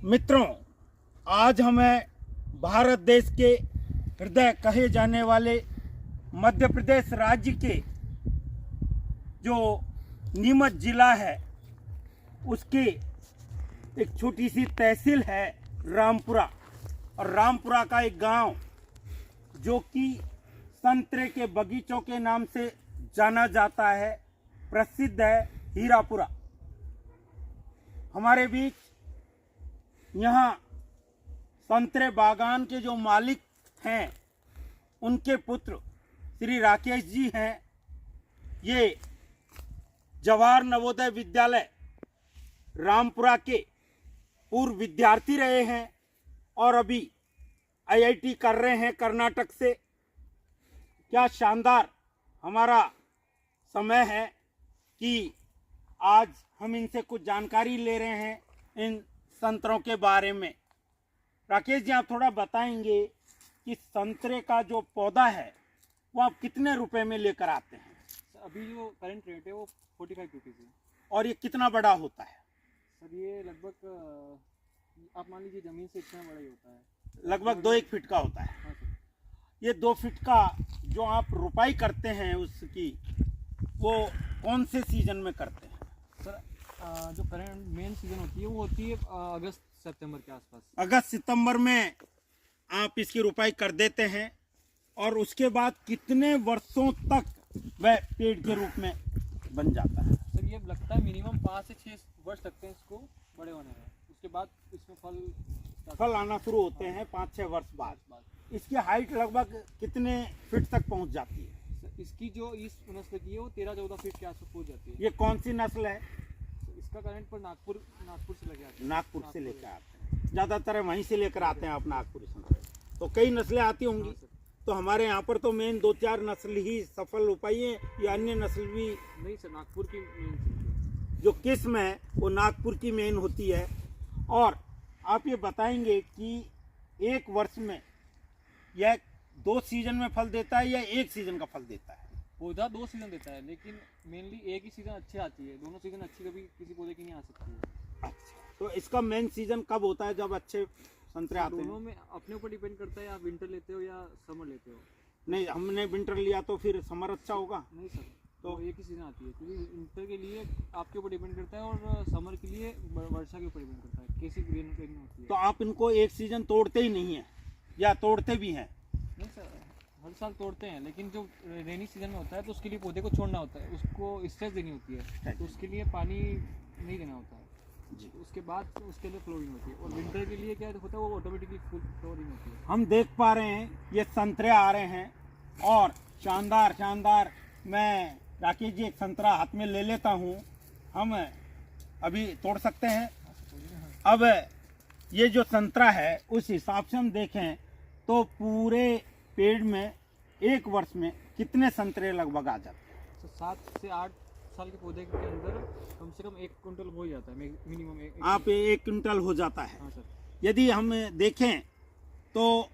मित्रों, आज हमें भारत देश के हृदय कहे जाने वाले मध्य प्रदेश राज्य के जो नीमच जिला है उसके एक छोटी सी तहसील है रामपुरा, और रामपुरा का एक गांव जो कि संतरे के बगीचों के नाम से जाना जाता है, प्रसिद्ध है हीरापुरा। हमारे बीच यहाँ संतरे बागान के जो मालिक हैं उनके पुत्र श्री राकेश जी हैं। ये जवाहर नवोदय विद्यालय रामपुरा के पूर्व विद्यार्थी रहे हैं और अभी आईआईटी कर रहे हैं कर्नाटक से। क्या शानदार हमारा समय है कि आज हम इनसे कुछ जानकारी ले रहे हैं इन संतरों के बारे में। राकेश जी, आप थोड़ा बताएंगे कि संतरे का जो पौधा है वो आप कितने रुपए में लेकर आते हैं? अभी जो करंट रेट है वो 45 रुपीज़ है। और ये कितना बड़ा होता है? सर ये लगभग आप मान लीजिए ज़मीन से इतना बड़ा ही होता है, लगभग 2-1 फीट का होता है। हाँ सर। ये 2 फीट का जो आप रुपाई करते हैं उसकी, वो कौन से सीजन में करते हैं? सर जो करंट मेन सीज़न होती है वो होती है अगस्त सितंबर के आसपास। अगस्त सितंबर में आप इसकी रुपाई कर देते हैं और उसके बाद कितने वर्षों तक वह पेड़ के रूप में बन जाता है? सर ये लगता है मिनिमम 5 से 6 वर्ष लगते हैं इसको बड़े होने में। उसके बाद इसमें फल आना शुरू होते हैं 5-6 वर्ष बाद। इसकी हाइट लगभग कितने फीट तक पहुंच जाती है? सर इसकी जो इस नस्ल की है वो 13-14 फीट के आसपास पहुँच जाती है। ये कौन सी नस्ल है? इसका करंट पर नागपुर से लेके आते हैं। नागपुर से लेकर आते हैं, ज़्यादातर वहीं से लेकर आते हैं आप नागपुरी संतरे। तो कई नस्लें आती होंगी। तो हमारे यहाँ पर तो मेन 2-4 नस्ल ही सफल हो पाई है, या अन्य नस्ल भी? नहीं सर, नागपुर की मेन जो किस्म है वो नागपुर की मेन होती है। और आप ये बताएंगे कि एक वर्ष में यह 2 सीजन में फल देता है या एक सीजन का फल देता है? पौधा 2 सीजन देता है, लेकिन मेनली एक ही सीजन अच्छी आती है। दोनों सीजन अच्छी कभी किसी पौधे की नहीं आ सकती है। अच्छा, तो इसका मेन सीजन कब होता है जब अच्छे संतरे आते हैं? दोनों में अपने ऊपर डिपेंड करता है, आप विंटर लेते हो या समर लेते हो। नहीं, हमने विंटर लिया तो फिर समर अच्छा होगा? नहीं सर, तो एक ही सीजन आती है, क्योंकि विंटर के लिए आपके ऊपर डिपेंड करता है और समर के लिए वर्षा के ऊपर डिपेंड करता है, कैसी ग्रीन होती है। तो आप इनको एक सीजन तोड़ते ही नहीं है या तोड़ते भी हैं? नहीं सर, हर साल तोड़ते हैं, लेकिन जो रेनी सीजन में होता है तो उसके लिए पौधे को छोड़ना होता है, उसको स्ट्रेस देनी होती है, तो उसके लिए पानी नहीं देना होता है जी। उसके बाद उसके लिए फ्लोरिंग होती है। और विंटर के लिए क्या होता है, वो ऑटोमेटिकली फ्लोरिंग होती है। हम देख पा रहे हैं ये संतरे आ रहे हैं और शानदार। मैं राकेश जी एक संतरा हाथ में ले लेता हूँ, हम अभी तोड़ सकते हैं। अब ये जो संतरा है उस हिसाब से हम देखें तो पूरे पेड़ में एक वर्ष में कितने संतरे लगभग आ जाते हैं? तो 7 से 8 साल के पौधे के अंदर कम से कम 1 कुंटल हो जाता है, मिनिमम आप 1 क्विंटल हो जाता है। हाँ सर। यदि हम देखें तो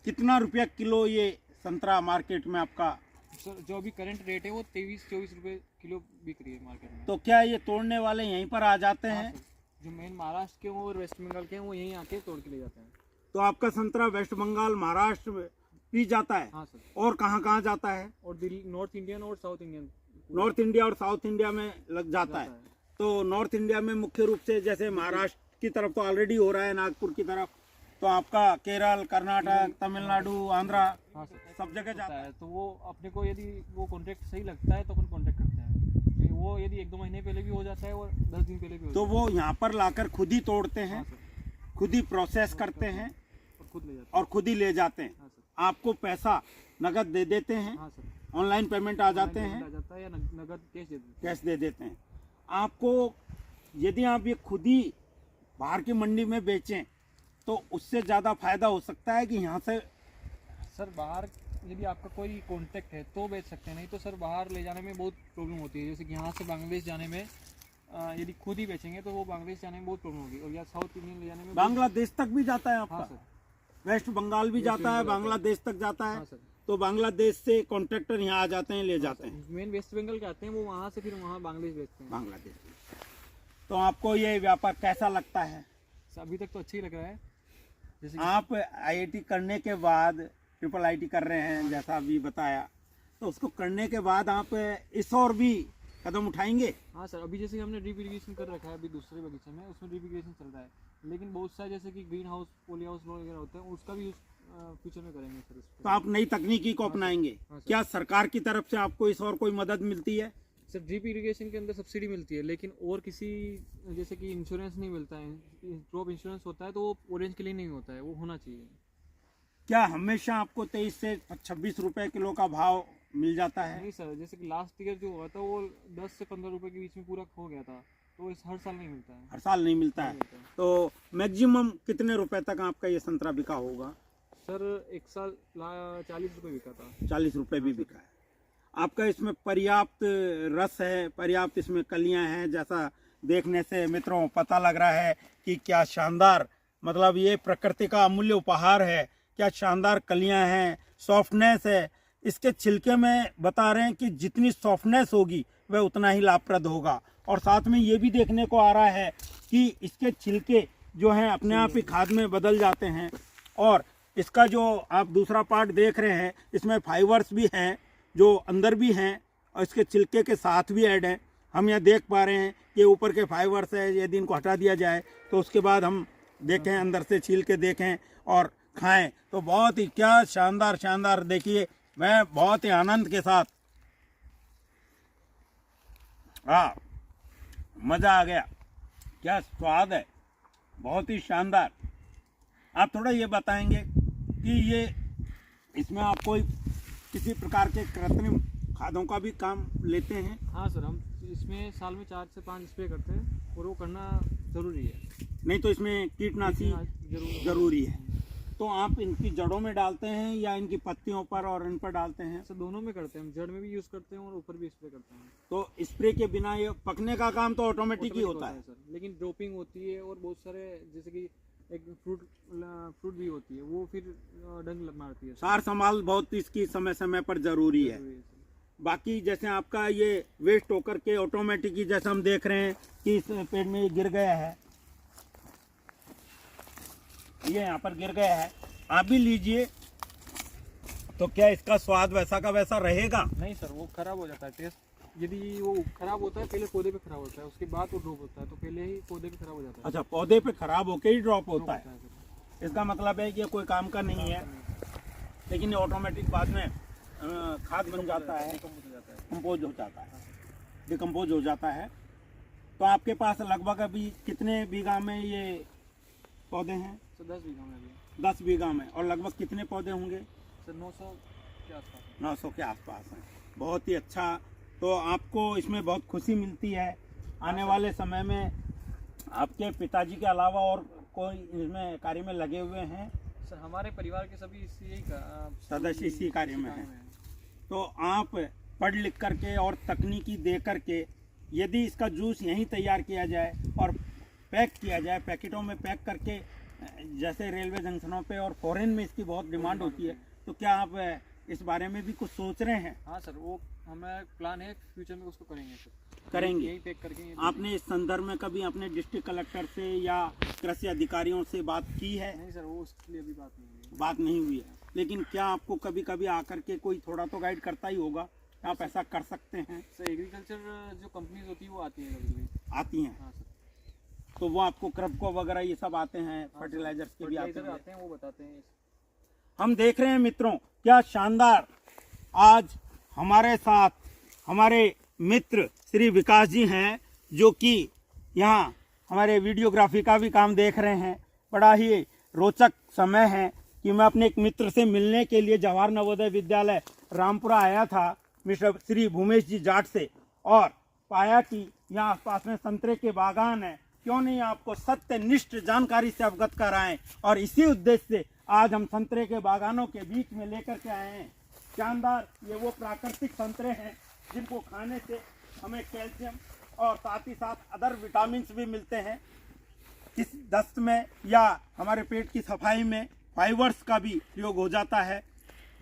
कितना रुपया किलो ये संतरा मार्केट में आपका? सर जो अभी करंट रेट है वो 23-24 रुपये किलो बिक रही है मार्केट में। तो क्या ये तोड़ने वाले यहीं पर आ जाते हाँ हैं? सर, जो मेन महाराष्ट्र के और वेस्ट बंगाल के हैं वो यहीं आके तोड़ के ले जाते हैं। तो आपका संतरा वेस्ट बंगाल, महाराष्ट्र में भी जाता है? हाँ सर। और कहाँ जाता है? और दिल्ली, नॉर्थ इंडियन और साउथ इंडियन। नॉर्थ इंडिया और साउथ इंडिया में लग जाता है। तो नॉर्थ इंडिया में मुख्य रूप से जैसे महाराष्ट्र की तरफ तो ऑलरेडी हो रहा है, नागपुर की तरफ, तो आपका केरल, कर्नाटक, तमिलनाडु, आंध्रा, हाँ सब जगह जाता है। तो वो अपने को यदि वो कॉन्ट्रैक्ट सही लगता है तो अपन कॉन्ट्रैक्ट करते हैं। तो वो यदि 1-2 महीने पहले भी हो जाता है और 10 दिन पहले भी हो तो जाता है। वो यहाँ पर लाकर खुद ही तोड़ते हैं, हाँ सर, खुद ही प्रोसेस करते हैं और खुद ले जाते हैं। और खुद ही ले जाते हैं। हाँ सर। आपको पैसा नगद दे देते हैं? हाँ सर, ऑनलाइन पेमेंट आ जाते हैं? आ जाता है या नगद कैश दे देते हैं। कैश दे देते हैं। आपको यदि आप ये खुद ही बाहर की मंडी में बेचें तो उससे ज़्यादा फायदा हो सकता है कि यहाँ से? सर बाहर यदि आपका कोई कॉन्टैक्ट है तो बेच सकते हैं, नहीं तो सर बाहर ले जाने में बहुत प्रॉब्लम होती है। जैसे कि यहाँ से बांग्लादेश जाने में यदि खुद ही बेचेंगे तो वो बांग्लादेश जाने में बहुत प्रॉब्लम होगी, और या साउथ इंडियन ले जाने में बांग्लादेश तक भी जाता है हाँ आपका? सर, वेस्ट बंगाल भी जाता है, बांग्लादेश तक जाता है। हाँ सर। तो बांग्लादेश से कॉन्ट्रैक्टर यहाँ आ जाते हैं, ले जाते हैं। मेन वेस्ट बंगाल के आते हैं, वो वहाँ से फिर वहाँ बांग्लादेश बेचते हैं। बांग्लादेश। तो आपको ये व्यापार कैसा लगता है? अभी तक तो अच्छा ही लग रहा है। जैसे कि आप आईआईटी करने के बाद ट्रिपल आईटी कर रहे हैं जैसा अभी बताया, तो उसको करने के बाद आप इस और भी कदम उठाएंगे? हाँ सर, अभी जैसे हमने ड्रिप इरीगेशन कर रखा है अभी दूसरे बगीचे में, उसमें ड्रिप इरीगेशन चल रहा है, लेकिन बहुत सारे जैसे कि ग्रीन हाउस, पॉली हाउस वगैरह होते हैं, उसका भी यूज फ्यूचर में करेंगे सर। तो आप नई तकनीकी को अपनाएंगे? हाँ सर। क्या सरकार की तरफ से आपको इस और कोई मदद मिलती है? सर ड्रिप इरिगेशन के अंदर सब्सिडी मिलती है, लेकिन और किसी जैसे कि इंश्योरेंस नहीं मिलता है। क्रॉप इंश्योरेंस होता है तो वो ऑरेंज के लिए नहीं होता है, वो होना चाहिए। क्या हमेशा आपको 23 से 26 रुपए किलो का भाव मिल जाता है? नहीं सर, जैसे कि लास्ट ईयर जो हुआ था वो 10 से 15 रुपए के बीच में पूरा खो गया था, तो इस हर साल नहीं मिलता है। हर साल नहीं मिलता है? तो मैक्सिमम कितने रुपए तक आपका ये संतरा बिका होगा? सर एक साल 40 रुपए बिका था। 40 रुपए भी बिका है। आपका इसमें पर्याप्त रस है, पर्याप्त इसमें कलियां हैं, जैसा देखने से मित्रों पता लग रहा है कि क्या शानदार, मतलब ये प्रकृति का अमूल्य उपहार है। क्या शानदार कलियां हैं, सॉफ्टनेस है। इसके छिलके में बता रहे हैं कि जितनी सॉफ्टनेस होगी वह उतना ही लाभप्रद होगा। और साथ में ये भी देखने को आ रहा है कि इसके छिलके जो हैं अपने आप ही खाद में बदल जाते हैं। और इसका जो आप दूसरा पार्ट देख रहे हैं, इसमें फाइबर्स भी हैं जो अंदर भी हैं और इसके छिलके के साथ भी ऐड हैं। हम यहाँ देख पा रहे हैं कि ऊपर के फाइबर्स है, यदि इनको हटा दिया जाए तो उसके बाद हम देखें, अंदर से छील के देखें और खाएं तो बहुत ही क्या शानदार शानदार। देखिए मैं बहुत ही आनंद के साथ, हाँ मज़ा आ गया, क्या स्वाद है, बहुत ही शानदार। आप थोड़ा ये बताएंगे कि ये इसमें आप कोई किसी प्रकार के कृत्रिम खादों का भी काम लेते हैं? हाँ सर, हम इसमें साल में 4 से 5 स्प्रे करते हैं और वो करना ज़रूरी है। नहीं तो इसमें कीटनाशी जरूरी है। तो आप इनकी जड़ों में डालते हैं या इनकी पत्तियों पर और इन पर डालते हैं? सर दोनों में करते हैं, हम जड़ में भी यूज़ करते हैं और ऊपर भी स्प्रे करते हैं। तो स्प्रे के बिना ये पकने का काम तो ऑटोमेटिक ही होता है सर, लेकिन ड्रॉपिंग होती है और बहुत सारे जैसे कि एक फ्रूट भी होती है, वो फिर डंग मारती है। सार संभाल बहुत इसकी समय समय पर जरूरी है। बाकी जैसे आपका ये वेस्ट होकर के ऑटोमेटिक ही, जैसे हम देख रहे हैं कि इस पेड़ में ये गिर गया है, ये यहाँ पर गिर गया है, आप भी लीजिए। तो क्या इसका स्वाद वैसा का वैसा रहेगा? नहीं सर, वो खराब हो जाता है टेस्ट। यदि वो खराब होता है पहले पौधे पे खराब होता है, उसके बाद वो ड्रॉप होता है, तो पहले ही पौधे पे खराब हो जाता है। अच्छा, पौधे पे खराब होके ही ड्रॉप होता है। सर। इसका मतलब है कि ये कोई काम का नहीं है, लेकिन ये ऑटोमेटिक बाद में खाद बन जाता है, कंपोज हो जाता है, डिकम्पोज हो जाता है। तो आपके पास लगभग अभी कितने बीघा में ये पौधे हैं? सर 10 बीघा में अभी। 10 बीघा में। और लगभग कितने पौधे होंगे? सर 900 के आसपास। 900 के आसपास हैं। बहुत ही अच्छा। तो आपको इसमें बहुत खुशी मिलती है। आने वाले समय में आपके पिताजी के अलावा और कोई इसमें कार्य में लगे हुए हैं? सर हमारे परिवार के सभी यही सदस्य इसी कार्य में हैं। तो आप पढ़ लिख करके और तकनीकी दे करके यदि इसका जूस यहीं तैयार किया जाए और पैक किया जाए, पैकेटों में पैक करके, जैसे रेलवे जंक्शनों पे और फॉरेन में इसकी बहुत डिमांड होती है, तो क्या आप इस बारे में भी कुछ सोच रहे हैं? हाँ सर, वो हमें प्लान है, फ्यूचर में उसको करेंगे सर। करेंगे? यही पैक करके। आपने इस संदर्भ में कभी अपने डिस्ट्रिक्ट कलेक्टर से या कृषि अधिकारियों से बात की है? नहीं सर, वो उसके लिए अभी बात नहीं हुई। बात नहीं हुई है, लेकिन क्या आपको कभी कभी आकर के कोई थोड़ा तो गाइड करता ही होगा, आप ऐसा कर सकते हैं? सर एग्रीकल्चर जो कंपनीज होती है वो आती है कभी कभी। आती हैं? हाँ सर। तो वो आपको क्रपको वगैरह ये सब आते हैं, फर्टिलाइजर्स के भी आते हैं, वो बताते हैं। हम देख रहे हैं मित्रों, क्या शानदार। आज हमारे साथ हमारे मित्र श्री विकास जी हैं, जो कि यहाँ हमारे वीडियोग्राफी का भी काम देख रहे हैं। बड़ा ही रोचक समय है कि मैं अपने एक मित्र से मिलने के लिए जवाहर नवोदय विद्यालय रामपुरा आया था, मिस्टर श्री भूमेश जी जाट से, और पाया कि यहाँ आसपास में संतरे के बागान हैं। क्यों नहीं आपको सत्यनिष्ठ जानकारी से अवगत कराएं, और इसी उद्देश्य से आज हम संतरे के बागानों के बीच में लेकर के आए हैं। शानदार, ये वो प्राकृतिक संतरे हैं जिनको खाने से हमें कैल्शियम और साथ ही साथ अदर विटामिन भी मिलते हैं। इस दस्त में या हमारे पेट की सफाई में फाइबर्स का भी प्रयोग हो जाता है।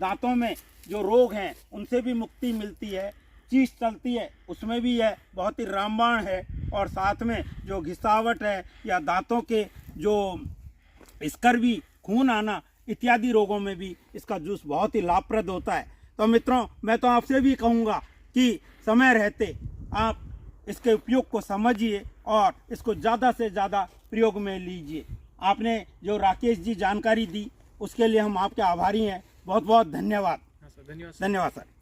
दांतों में जो रोग हैं उनसे भी मुक्ति मिलती है। चीज चलती है उसमें भी यह बहुत ही रामबाण है। और साथ में जो घिसावट है या दांतों के जो स्कर्वी, खून आना इत्यादि रोगों में भी इसका जूस बहुत ही लाभप्रद होता है। तो मित्रों, मैं तो आपसे भी कहूँगा कि समय रहते आप इसके उपयोग को समझिए और इसको ज़्यादा से ज़्यादा प्रयोग में लीजिए। आपने जो राकेश जी जानकारी दी उसके लिए हम आपके आभारी हैं। बहुत बहुत धन्यवाद। हाँ सर, धन्यवाद सर। धन्यवाद सर।